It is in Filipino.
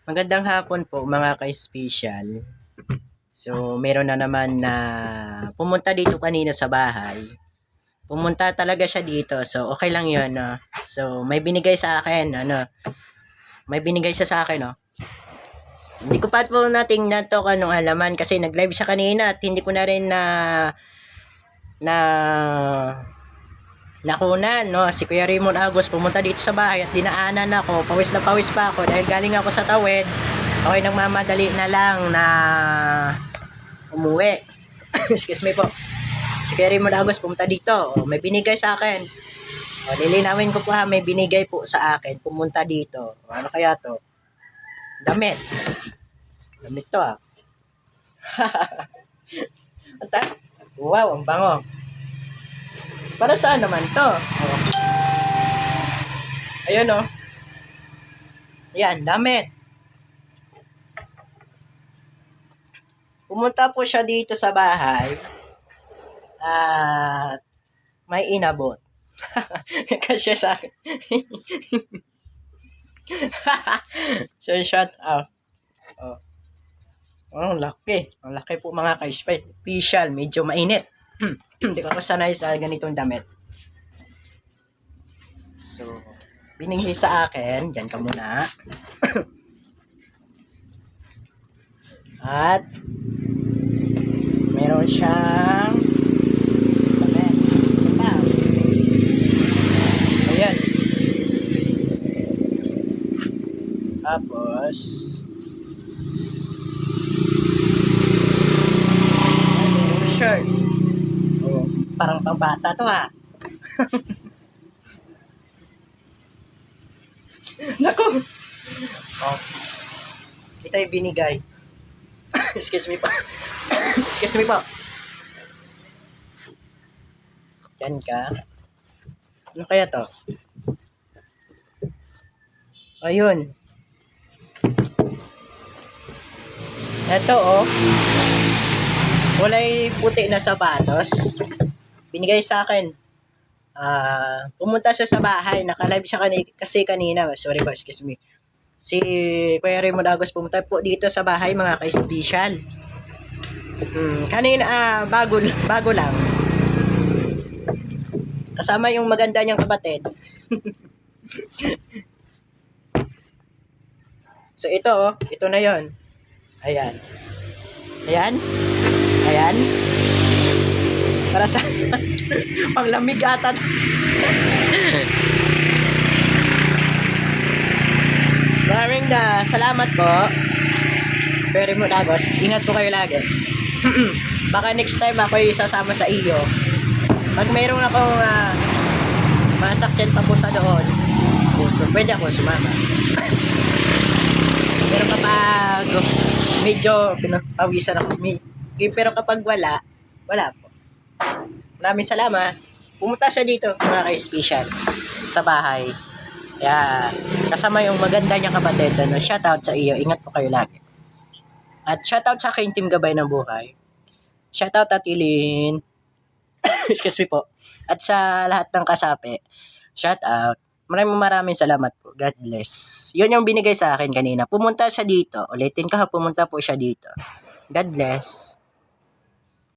Magandang hapon po mga ka-espesyal. So, meron na naman na pumunta dito kanina sa bahay. Pumunta talaga siya dito. So, okay lang 'yon, no. So, may binigay sa akin, may binigay siya sa akin, no. Hindi ko pa po natingnan 'to kung anong halaman kasi nag-live siya kanina at hindi ko na rin na nakunan, no. Si Kuya Raymond Agos pumunta dito sa bahay at dinaanan ako. Pawis na pawis pa ako dahil galing ako sa Tawid. Ako'y nagmamadali na lang na umuwi. Excuse me po. Si Kuya Raymond Agos pumunta dito. May binigay sa akin. Lilinawin ko po ha, may binigay po sa akin. Pumunta dito. Ano kaya to? Damit. Damit to ah. Wow, ang bango. Para saan naman to? Ayun oh. Yan, damit. Pumunta po siya dito sa bahay at may inabot. Kasi sa akin. So, shout out. Oh. Oh, laki. Ang laki po mga ka-special. Medyo mainit. Hindi ko sanay sa ganitong damit. So, binigay sa akin. Diyan ka muna. At meron siyang damit. Ito. Ayan. Tapos meron shirt. Oh, parang pambata to ha. Nako. Oh. Ito yung binigay. Excuse me po. Excuse me po. Diyan ka. Ano kaya to? Ayun. Ito oh. Kulay puti na sapatos. Binigay sa akin. Pumunta siya sa bahay. Naka-live siya kasi kanina. Sorry po, excuse me. Si Kuya Raymond Agos pumunta po dito sa bahay mga ka-espesyal. Kanina bago lang. Kasama yung maganda niyang kapatid. So ito oh, ito na 'yon. Ayan. Ayan. Ayan. Para sa panglamig ata. Maraming salamat po. Very much Agos. Ingat po kayo lagi. Baka next time ako isasama sa iyo. Pag mayroon akong masakyan papunta doon, so pwede ako sumama. Pero kapag medyo pinapawisan ako, pero kapag wala po. Maraming salamat. Pumunta siya dito, mga ka-special, sa bahay. Kaya, kasama yung maganda niyang kapatid. Shoutout sa iyo. Ingat po kayo lagi. At shoutout sa aking team Gabay ng Buhay. Shoutout at Ilin. Excuse me po. At sa lahat ng kasapi. Shoutout. Maraming salamat po. God bless. Yun yung binigay sa akin kanina. Pumunta siya dito. Ulitin ko ha, pumunta po siya dito. God bless.